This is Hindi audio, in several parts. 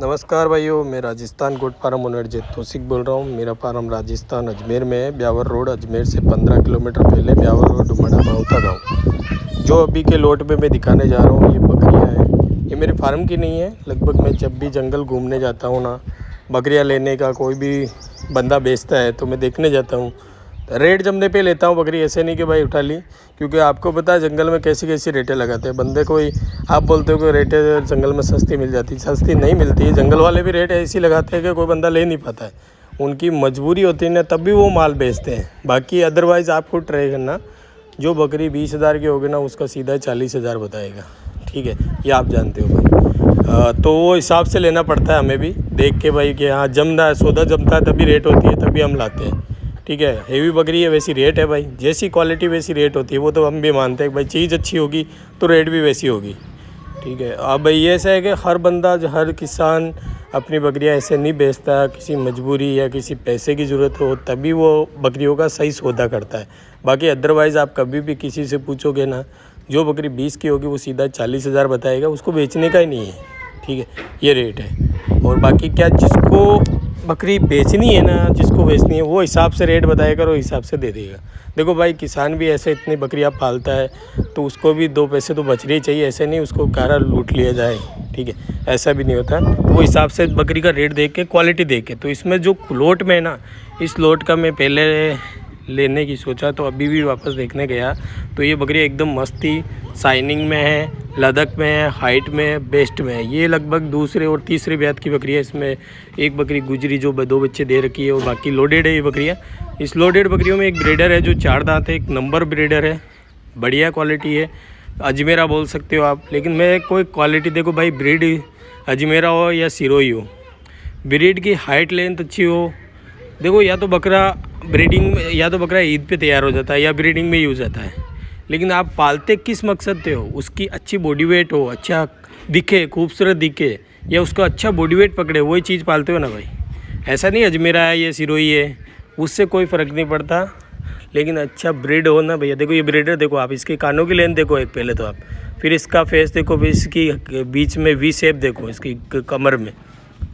नमस्कार भाइयों, मैं राजस्थान गोट फार्म ओनर तौसिक बोल रहा हूँ। मेरा फार्म राजस्थान अजमेर में है। ब्यावर रोड अजमेर से 15 किलोमीटर पहले ब्यावर रोड उमड़ा माउता गाँव। जो अभी के लोट पे मैं दिखाने जा रहा हूँ, ये बकरियाँ हैं। ये मेरे फार्म की नहीं है। लगभग मैं जब भी जंगल घूमने जाता हूँ ना, बकरियाँ लेने का कोई भी बंदा बेचता है तो मैं देखने जाता हूँ। रेट जमने पे लेता हूँ बकरी, ऐसे नहीं कि भाई उठा ली, क्योंकि आपको पता है जंगल में कैसी कैसी रेटें लगाते हैं बंदे। कोई आप बोलते हो कि रेटें जंगल में सस्ती मिल जाती, सस्ती नहीं मिलती है। जंगल वाले भी रेट ऐसी लगाते हैं कि कोई बंदा ले नहीं पाता है। उनकी मजबूरी होती है ना, तब भी वो माल बेचते हैं। बाकी अदरवाइज़ आपको ट्राई करना, जो बकरी 20,000 की होगी ना, उसका सीधा 40,000 बताएगा। ठीक है, ये आप जानते हो भाई। तो वो हिसाब से लेना पड़ता है हमें भी, देख के भाई कि हाँ जमदा है, सौदा जमता है तभी रेट होती है, तभी हम लाते हैं। ठीक है, हेवी बकरी है वैसी रेट है भाई, जैसी क्वालिटी वैसी रेट होती है। वो तो हम भी मानते हैं भाई, चीज़ अच्छी होगी तो रेट भी वैसी होगी। ठीक है, अब भाई ये ऐसा है कि हर बंदा, हर किसान अपनी बकरियां ऐसे नहीं बेचता। किसी मजबूरी या किसी पैसे की ज़रूरत हो तभी वो बकरियों का सही सौदा करता है। बाकी अदरवाइज़ आप कभी भी किसी से पूछोगे ना, जो बकरी 20 की होगी वो सीधा 40,000 बताएगा। उसको बेचने का ही नहीं है। ठीक है, ये रेट है। और बाकी क्या, जिसको बकरी बेचनी है ना, जिसको बेचनी है वो हिसाब से रेट बताएगा और हिसाब से दे देगा। देखो भाई, किसान भी ऐसे इतनी बकरियां पालता है तो उसको भी 2 पैसे तो बचने ही चाहिए। ऐसे नहीं उसको कारा लूट लिया जाए। ठीक है, ऐसा भी नहीं होता। वो हिसाब से बकरी का रेट देख के, क्वालिटी देख के। तो इसमें जो लोट में है ना, इस लोट का मैं पहले लेने की सोचा तो अभी भी वापस देखने गया तो ये बकरी एकदम मस्त थी। शाइनिंग में है, लदक में है, हाइट में है, बेस्ट में है। ये लगभग दूसरे और तीसरे ब्यात की बकरी है। इसमें एक बकरी गुजरी जो 2 बच्चे दे रखी है और बाकी लोडेड है ये बकरियाँ। इस लोडेड बकरियों में एक ब्रीडर है जो 4 दांत है, एक नंबर ब्रीडर है, बढ़िया क्वालिटी है। अजमेरा बोल सकते हो आप, लेकिन मैं कोई क्वालिटी देखो भाई, ब्रीड अजमेरा हो या सिरोही हो, ब्रीड की हाइट लेंथ अच्छी हो। देखो, या तो बकरा ब्रीडिंग, या तो बकरा ईद पे तैयार हो जाता है या ब्रीडिंग में यूज़ आता है। लेकिन आप पालते किस मकसद से हो? उसकी अच्छी बॉडी वेट हो, अच्छा दिखे, खूबसूरत दिखे, या उसका अच्छा बॉडी वेट पकड़े, वही चीज़ पालते हो ना भाई। ऐसा नहीं अजमेरा है ये सिरोही है, उससे कोई फ़र्क नहीं पड़ता, लेकिन अच्छा ब्रीड हो ना भैया। देखो ये ब्रीडर देखो आप, इसके कानों की लेंथ देखो एक पहले तो आप, फिर इसका फेस देखो, फिर इसकी बीच में वी शेप देखो, इसकी कमर में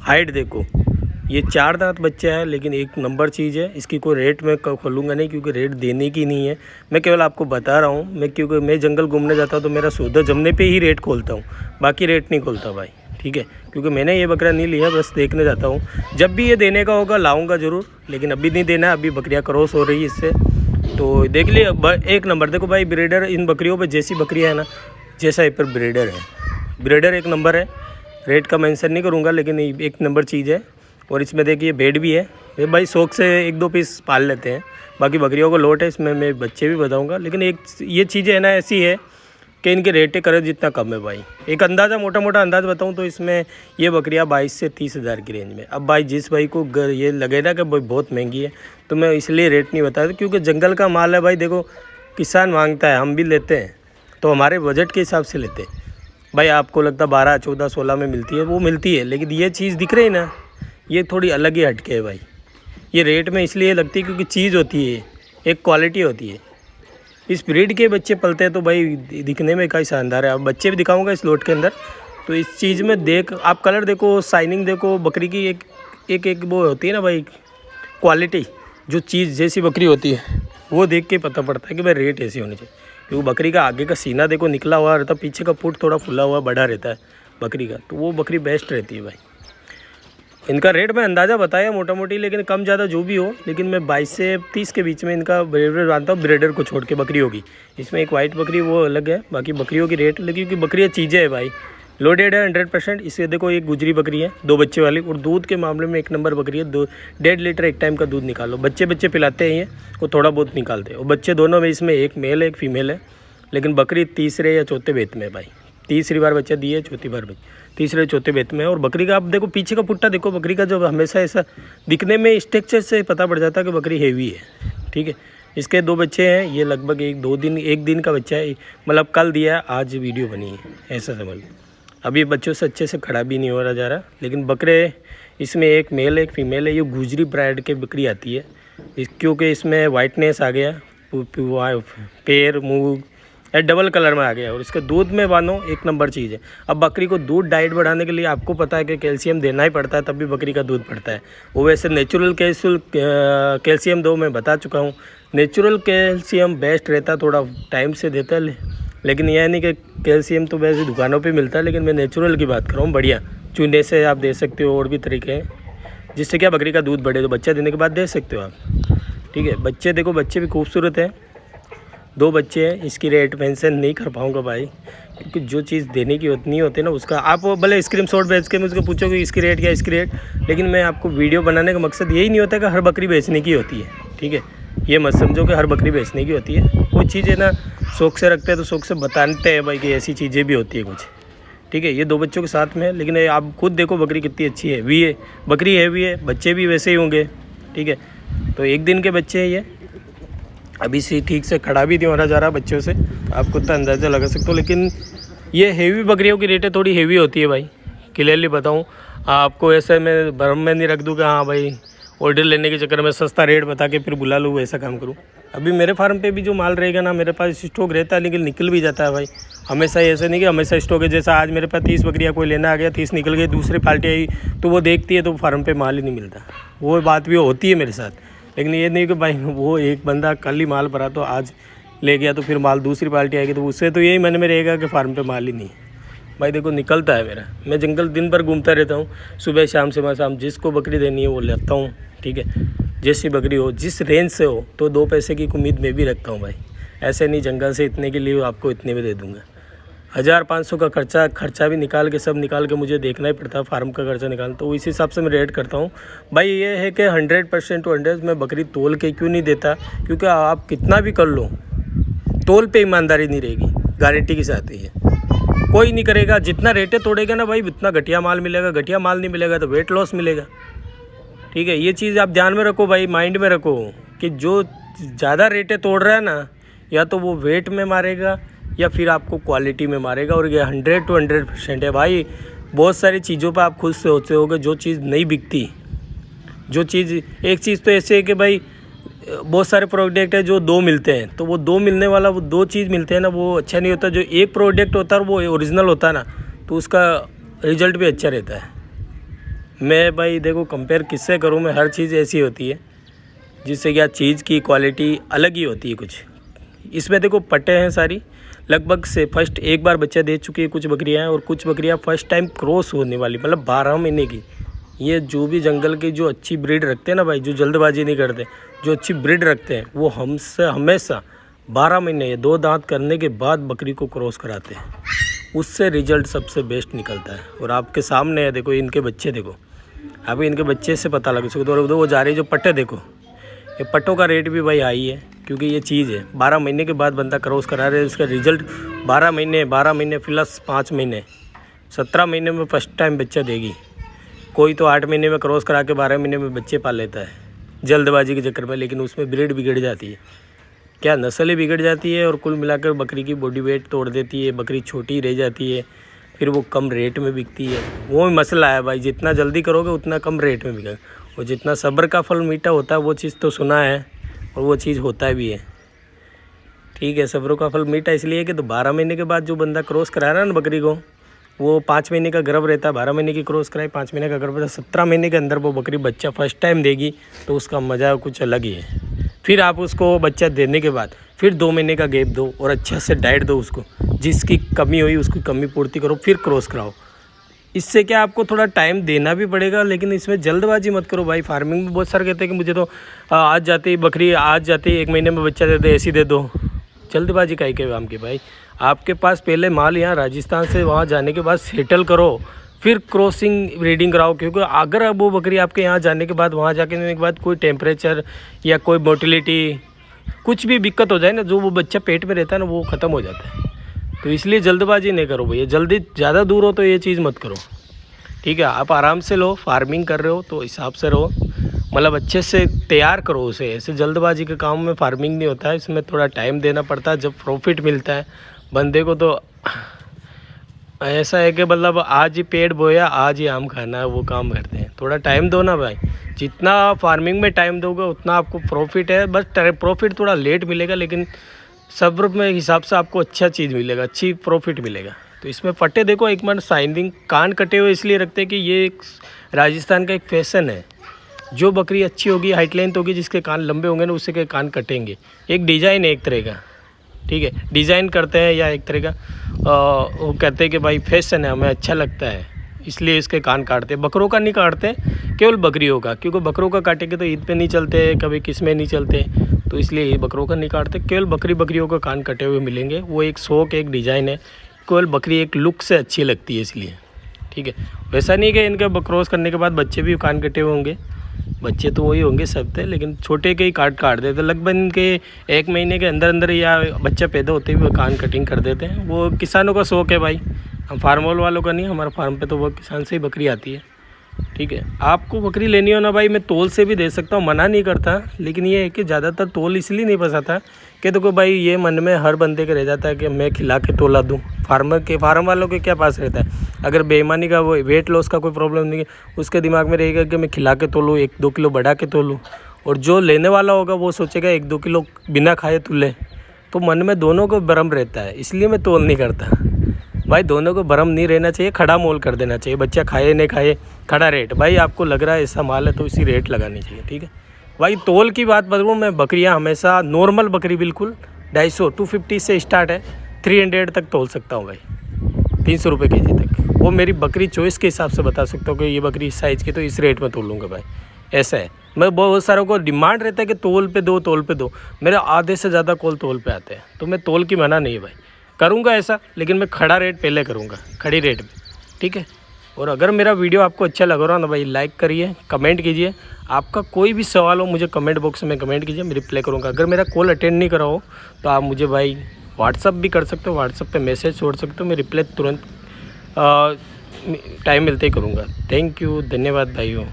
हाइट देखो। ये 4 दांत बच्चा है, लेकिन एक नंबर चीज़ है। इसकी कोई रेट मैं खोलूँगा नहीं, क्योंकि रेट देने की नहीं है। मैं केवल आपको बता रहा हूँ। मैं क्योंकि मैं जंगल घूमने जाता हूँ तो मेरा सौदा जमने पे ही रेट खोलता हूँ, बाकी रेट नहीं खोलता भाई। ठीक है, क्योंकि मैंने ये बकरा नहीं लिया, बस देखने जाता हूँ। जब भी ये देने का होगा लाऊँगा ज़रूर, लेकिन अभी नहीं देना है। अभी बकरियाँ क्रॉस हो रही है इससे, तो देख लिए एक नंबर। देखो भाई, ब्रीडर इन बकरियों पर जैसी बकरियाँ है ना, जैसा ये पर ब्रीडर है। ब्रीडर एक नंबर है। रेट का मेंशन नहीं करूँगा, लेकिन एक नंबर चीज़ है। और इसमें देखिए बेड भी है। ये भाई शौक से 1-2 पीस पाल लेते हैं, बाकी बकरियों को लोट है। इसमें मैं बच्चे भी बताऊंगा, लेकिन एक ये चीज़ें है ना ऐसी है कि इनके रेटें करें जितना कम है भाई। एक अंदाज़ा, मोटा मोटा अंदाज़ बताऊं तो इसमें ये बकरियां 22 से 30,000 की रेंज में। अब भाई जिस भाई को ये लगे ना कि भाई बहुत महंगी है, तो मैं इसलिए रेट नहीं बताता, क्योंकि जंगल का माल है भाई। देखो, किसान मांगता है, हम भी लेते हैं, तो हमारे बजट के हिसाब से लेते हैं भाई। आपको लगता 12, 14, 16 में मिलती है, वो मिलती है, लेकिन ये चीज़ दिख रही है ना, ये थोड़ी अलग ही हटके है भाई। ये रेट में इसलिए लगती है क्योंकि चीज़ होती है, एक क्वालिटी होती है। इस ब्रीड के बच्चे पलते हैं तो भाई दिखने में कई शानदार है। अब बच्चे भी दिखाऊंगा इस लोट के अंदर। तो इस चीज़ में देख आप, कलर देखो, शाइनिंग देखो, बकरी की एक वो होती है ना भाई, क्वालिटी। जो चीज़ जैसी बकरी होती है वो देख के पता पड़ता है कि भाई रेट ऐसी होनी चाहिए। क्योंकि बकरी का आगे का सीना देखो निकला हुआ रहता है, पीछे का पुट थोड़ा फुला हुआ बड़ा रहता है बकरी का, तो वो बकरी बेस्ट रहती है भाई। इनका रेट मैं अंदाज़ा बताया मोटा मोटी, लेकिन कम ज़्यादा जो भी हो, लेकिन मैं 22 से 30 के बीच में इनका ब्रीडर मानता हूँ। ब्रीडर को छोड़ के बकरी होगी, इसमें एक वाइट बकरी वो अलग है, बाकी बकरियों की रेट लगी, क्योंकि बकरियाँ चीज़ें है भाई, लोडेड है 100%। इसे देखो, एक गुजरी बकरी है 2 बच्चे वाली, और दूध के मामले में एक नंबर बकरी है। 1.5 लीटर एक टाइम का दूध निकालो। बच्चे पिलाते हैं, वो थोड़ा बहुत निकालते हैं। और बच्चे दोनों में, इसमें एक मेल है एक फीमेल है, लेकिन बकरी तीसरे या चौथे बेत में है भाई। तीसरी बार बच्चा दिए, चौथी बार तीसरे चौथे बेत में है। और बकरी का आप देखो, पीछे का पुट्टा देखो बकरी का, जो हमेशा ऐसा दिखने में स्ट्रक्चर से पता पड़ जाता है कि बकरी हेवी है। ठीक है, इसके 2 बच्चे हैं। ये लगभग एक दिन का बच्चा है, मतलब कल दिया है, आज वीडियो बनी है, ऐसा समझ लो। अभी बच्चों से अच्छे से खड़ा भी नहीं हो रहा जा रहा, लेकिन बकरे इसमें एक मेल है एक फीमेल है। ये गुजरी ब्राइड की बकरी आती है, क्योंकि इसमें वाइटनेस आ गया, पैर, मुँह ये डबल कलर में आ गया और इसके दूध में मानो एक नंबर चीज़ है। अब बकरी को दूध डाइट बढ़ाने के लिए आपको पता है कि कैल्शियम देना ही पड़ता है, तब भी बकरी का दूध बढ़ता है। वो वैसे नेचुरल कैल्शियम दो, मैं बता चुका हूँ। नेचुरल कैल्शियम बेस्ट रहता है, थोड़ा टाइम से देता है, लेकिन यह नहीं कि कैल्शियम तो वैसे दुकानों पर मिलता है, लेकिन मैं नेचुरल की बात कर रहा हूँ। बढ़िया चूने से आप दे सकते हो, और भी तरीके हैं जिससे क्या बकरी का दूध बढ़े, तो बच्चा देने के बाद दे सकते हो आप। ठीक है, बच्चे देखो, बच्चे भी खूबसूरत हैं, 2 बच्चे हैं। इसकी रेट मेंशन नहीं कर पाऊँगा भाई, क्योंकि जो चीज़ देने की नहीं होती ना उसका आप भले स्क्रीनशॉट भेज के मुझको पूछो कि इसकी रेट क्या, इसकी रेट, लेकिन मैं आपको वीडियो बनाने का मकसद यही नहीं होता कि हर बकरी बेचने की होती है। ठीक है, ये मत समझो कि हर बकरी बेचने की होती है। कोई चीज़ है ना शौक से रखते हैं तो शौक से बताते हैं भाई कि ऐसी चीज़ें भी होती है कुछ। ठीक है, ये 2 बच्चों के साथ में है, लेकिन आप खुद देखो बकरी कितनी अच्छी है, भी है बकरी, है भी है, बच्चे भी वैसे ही होंगे। ठीक है, तो 1 दिन के बच्चे हैं ये, अभी से ठीक से खड़ा भी नहीं हो रहा जा रहा बच्चों से, तो आप खुद का अंदाज़ा लगा सकते हो। लेकिन ये हेवी बकरियों की रेटें थोड़ी हेवी होती है भाई, क्लियरली बताऊँ आपको। ऐसे मैं भरम में नहीं रख दूँ कि हाँ भाई ऑर्डर लेने के चक्कर में सस्ता रेट बता के फिर बुला लूँ, ऐसा काम करूँ। अभी मेरे फार्म पे भी जो माल रहेगा ना, मेरे पास स्टॉक रहता है, लेकिन निकल भी जाता है भाई। हमेशा ऐसे नहीं कि हमेशा स्टॉक है। जैसा आज मेरे पास 30 बकरियाँ कोई लेना आ गया, 30 निकल गई, दूसरी पार्टी आई तो वो देखती है तो फार्म पे माल ही नहीं मिलता। वो बात भी होती है मेरे साथ, लेकिन ये नहीं कि भाई वो एक बंदा कल ही माल भरा तो आज ले गया तो फिर माल दूसरी पार्टी आएगी, तो उससे तो यही मन में रहेगा कि फार्म पे माल ही नहीं है। भाई देखो निकलता है मेरा, मैं जंगल दिन भर घूमता रहता हूँ, सुबह शाम से शाम, जिसको बकरी देनी है वो लेता हूँ। ठीक है, जैसी बकरी हो, जिस रेंज से हो, तो 2 पैसे की उम्मीद मैं भी रखता हूँ भाई। ऐसे नहीं जंगल से इतने के लिए आपको इतने में दे दूँगा। 1500 का खर्चा भी निकाल के, सब निकाल के मुझे देखना ही पड़ता है, फार्म का खर्चा निकालना, तो इस हिसाब से मैं रेट करता हूँ भाई। ये है कि 100% टू 100 मैं बकरी तोल के क्यों नहीं देता, क्योंकि आप कितना भी कर लो, तोल पे ईमानदारी नहीं रहेगी, गारंटी के साथ ही है। कोई नहीं करेगा, जितना रेटें तोड़ेगा ना भाई उतना घटिया माल मिलेगा, घटिया माल नहीं मिलेगा तो वेट लॉस मिलेगा। ठीक है, ये चीज़ आप ध्यान में रखो भाई, माइंड में रखो कि जो ज़्यादा रेटें तोड़ रहा है ना, या तो वो वेट में मारेगा या फिर आपको क्वालिटी में मारेगा, और ये 100 to 100% है भाई। बहुत सारी चीज़ों पर आप खुद से होते होगे, जो चीज़ नहीं बिकती, जो चीज़, एक चीज़ तो ऐसे है कि भाई बहुत सारे प्रोडक्ट है जो 2 मिलते हैं, तो वो 2 मिलने वाला, वो 2 चीज़ मिलते हैं ना, वो अच्छा नहीं होता। जो एक प्रोडक्ट होता है वो ओरिजिनल होता है ना, तो उसका रिजल्ट भी अच्छा रहता है। मैं भाई देखो कंपेयर किससे करूँ, मैं हर चीज़ ऐसी होती है जिससे क्या चीज़ की क्वालिटी अलग ही होती है कुछ। इसमें देखो पट्टे हैं सारी, लगभग से फर्स्ट एक बार बच्चा दे चुकी है कुछ बकरियां हैं, और कुछ बकरियां फर्स्ट टाइम क्रॉस होने वाली, मतलब 12 महीने की। ये जो भी जंगल की जो अच्छी ब्रीड रखते हैं ना भाई, जो जल्दबाजी नहीं करते, जो अच्छी ब्रीड रखते हैं, वो हमसे हमेशा 12 महीने 2 दांत करने के बाद बकरी को क्रॉस कराते हैं, उससे रिजल्ट सबसे बेस्ट निकलता है। और आपके सामने है, देखो इनके बच्चे, देखो अभी इनके बच्चे से पता लग सकता है। वो जा रही है जो पट्टे, देखो ये पट्टों का रेट भी भाई हाई है, क्योंकि ये चीज़ है 12 महीने के बाद बंदा क्रॉस करा रहा है, उसका रिजल्ट 12 महीने प्लस 5 महीने, 17 महीने में फर्स्ट टाइम बच्चा देगी। कोई तो 8 महीने में क्रॉस करा के 12 महीने में बच्चे पाल लेता है जल्दबाजी के चक्कर में, लेकिन उसमें ब्रीड बिगड़ जाती है, क्या नस्लें बिगड़ जाती है, और कुल मिलाकर बकरी की बॉडी वेट तोड़ देती है, बकरी छोटी रह जाती है, फिर वो कम रेट में बिकती है। वो मसला है भाई, जितना जल्दी करोगे उतना कम रेट में बिकेगा, और जितना सब्र का फल मीठा होता है, वो चीज़ तो सुना है और वो चीज़ होता भी है। ठीक है, सब्र का फल मीठा इसलिए कि तो 12 महीने के बाद जो बंदा क्रॉस करा रहा है ना बकरी को, वो 5 महीने का गर्भ रहता है, 12 महीने की क्रॉस कराए, 5 महीने का गर्भ रहता है, 17 महीने के अंदर वो बकरी बच्चा फर्स्ट टाइम देगी, तो उसका मज़ा कुछ अलग ही है। फिर आप उसको बच्चा देने के बाद फिर 2 महीने का गैप दो, और अच्छा से डाइट दो उसको, जिसकी कमी हुई उसकी कमी पूर्ति करो, फिर क्रॉस कराओ। इससे क्या आपको थोड़ा टाइम देना भी पड़ेगा, लेकिन इसमें जल्दबाजी मत करो भाई। फार्मिंग में बहुत सारे कहते हैं कि मुझे तो आज जाती बकरी, आज जाती 1 महीने में बच्चा दे दे, ऐसी दे दो। जल्दबाजी काहे के काम की भाई, आपके पास पहले माल यहाँ राजस्थान से वहाँ जाने के बाद सेटल करो, फिर क्रॉसिंग ब्रीडिंग कराओ। क्योंकि अगर अब वो बकरी आपके यहाँ जाने के बाद, वहाँ जाने के बाद कोई टेम्परेचर या कोई मोटिलिटी कुछ भी दिक्कत हो जाए ना, जो वो बच्चा पेट में रहता है ना, वो ख़त्म हो जाता है। तो इसलिए जल्दबाजी नहीं करो भैया, जल्दी ज़्यादा दूर हो तो ये चीज़ मत करो। ठीक है, आप आराम से लो, फार्मिंग कर रहे हो तो हिसाब से रहो, मतलब अच्छे से तैयार करो उसे। ऐसे जल्दबाजी के काम में फार्मिंग नहीं होता है, इसमें थोड़ा टाइम देना पड़ता है। जब प्रॉफिट मिलता है बंदे को, तो ऐसा है कि मतलब आज ही पेड़ बोया आज ही आम खाना है, वो काम करते हैं। थोड़ा टाइम दो ना भाई, जितना फार्मिंग में टाइम दोगे उतना आपको प्रॉफिट है। बस प्रॉफिट थोड़ा लेट मिलेगा, लेकिन सब में हिसाब से आपको अच्छा चीज़ मिलेगा, अच्छी प्रॉफिट मिलेगा। तो इसमें पट्टे देखो एक मन शाइनिंग, कान कटे हुए इसलिए रखते हैं कि ये एक राजस्थान का एक फैशन है। जो बकरी अच्छी होगी, हाइट लेंथ होगी, जिसके कान लंबे होंगे ना, उससे के कान कटेंगे। एक डिज़ाइन है एक तरह का, ठीक है, डिज़ाइन करते हैं या एक तरह का वो कहते हैं कि भाई फैशन है, हमें अच्छा लगता है, इसलिए इसके कान काटते हैं। बकरों का नहीं काटते, केवल बकरियों का, क्योंकि बकरों का काटेंगे तो ईद पे नहीं चलते, कभी किस में नहीं चलते, तो इसलिए ये बकरों का नहीं काटते। केवल बकरियों का कान कटे हुए मिलेंगे। वो एक शौक, एक डिज़ाइन है, केवल बकरी एक लुक से अच्छी लगती है इसलिए, ठीक है। वैसा नहीं कि इनका क्रॉस करने के बाद बच्चे भी कान कटे हुए होंगे, बच्चे तो वही होंगे सब थे, लेकिन छोटे के ही काट देते लगभग इनके 1 महीने के अंदर अंदर या बच्चा पैदा होते ही वो कान कटिंग कर देते हैं। वो किसानों का शौक़ है भाई, हम फार्मोल वालों का नहीं। हमारे फार्म पे तो वो किसान से ही बकरी आती है, ठीक है। आपको बकरी लेनी हो ना भाई, मैं तोल से भी दे सकता हूँ, मना नहीं करता, लेकिन ये है कि ज़्यादातर तोल इसलिए नहीं पसाता कि देखो भाई ये मन में हर बंदे के रह जाता है कि मैं खिला के तोला दूँ। फार्म वालों के क्या पास रहता है, अगर बेईमानी का वो वेट लॉस का कोई प्रॉब्लम नहीं है, उसके दिमाग में रहेगा कि मैं खिला के तोलूँ, 1-2 किलो बढ़ा के तोलूँ। और जो लेने वाला होगा वो सोचेगा 1-2 किलो बिना खाए तुले, तो मन में दोनों को भ्रम रहता है, इसलिए मैं तोल नहीं करता भाई। दोनों को भ्रम नहीं रहना चाहिए, खड़ा मोल कर देना चाहिए। बच्चा खाए नहीं खाए, खड़ा रेट। भाई आपको लग रहा है ऐसा माल है तो इसी रेट लगानी चाहिए, ठीक है भाई। तोल की बात बताऊँ मैं, बकरियां हमेशा नॉर्मल बकरी बिल्कुल 250 से स्टार्ट है, 300 तक तोल सकता हूँ भाई, 300 रुपये के जी तक। वो मेरी बकरी चॉइस के हिसाब से बता सकता हूँ कि ये बकरी इस साइज़ की तो इस रेट में तोलूँगा भाई, ऐसा है। मैं बहुत सारों को डिमांड रहता है कि तोल पे दो, मेरे आधे से ज़्यादा कॉल तोल पे आते हैं, तो मैं तोल की मना नहीं है भाई, करूँगा ऐसा, लेकिन मैं खड़ा रेट पहले करूँगा, खड़ी रेट में, ठीक है। और अगर मेरा वीडियो आपको अच्छा लग रहा हो ना भाई, लाइक करिए, कमेंट कीजिए। आपका कोई भी सवाल हो मुझे कमेंट बॉक्स में कमेंट कीजिए, मैं रिप्लाई करूँगा। अगर मेरा कॉल अटेंड नहीं करा हो तो आप मुझे भाई व्हाट्सअप भी कर सकते हो, व्हाट्सअप पे मैसेज छोड़ सकते हो, मैं रिप्लाई तुरंत टाइम मिलते ही करूँगा। थैंक यू, धन्यवाद भाइयों।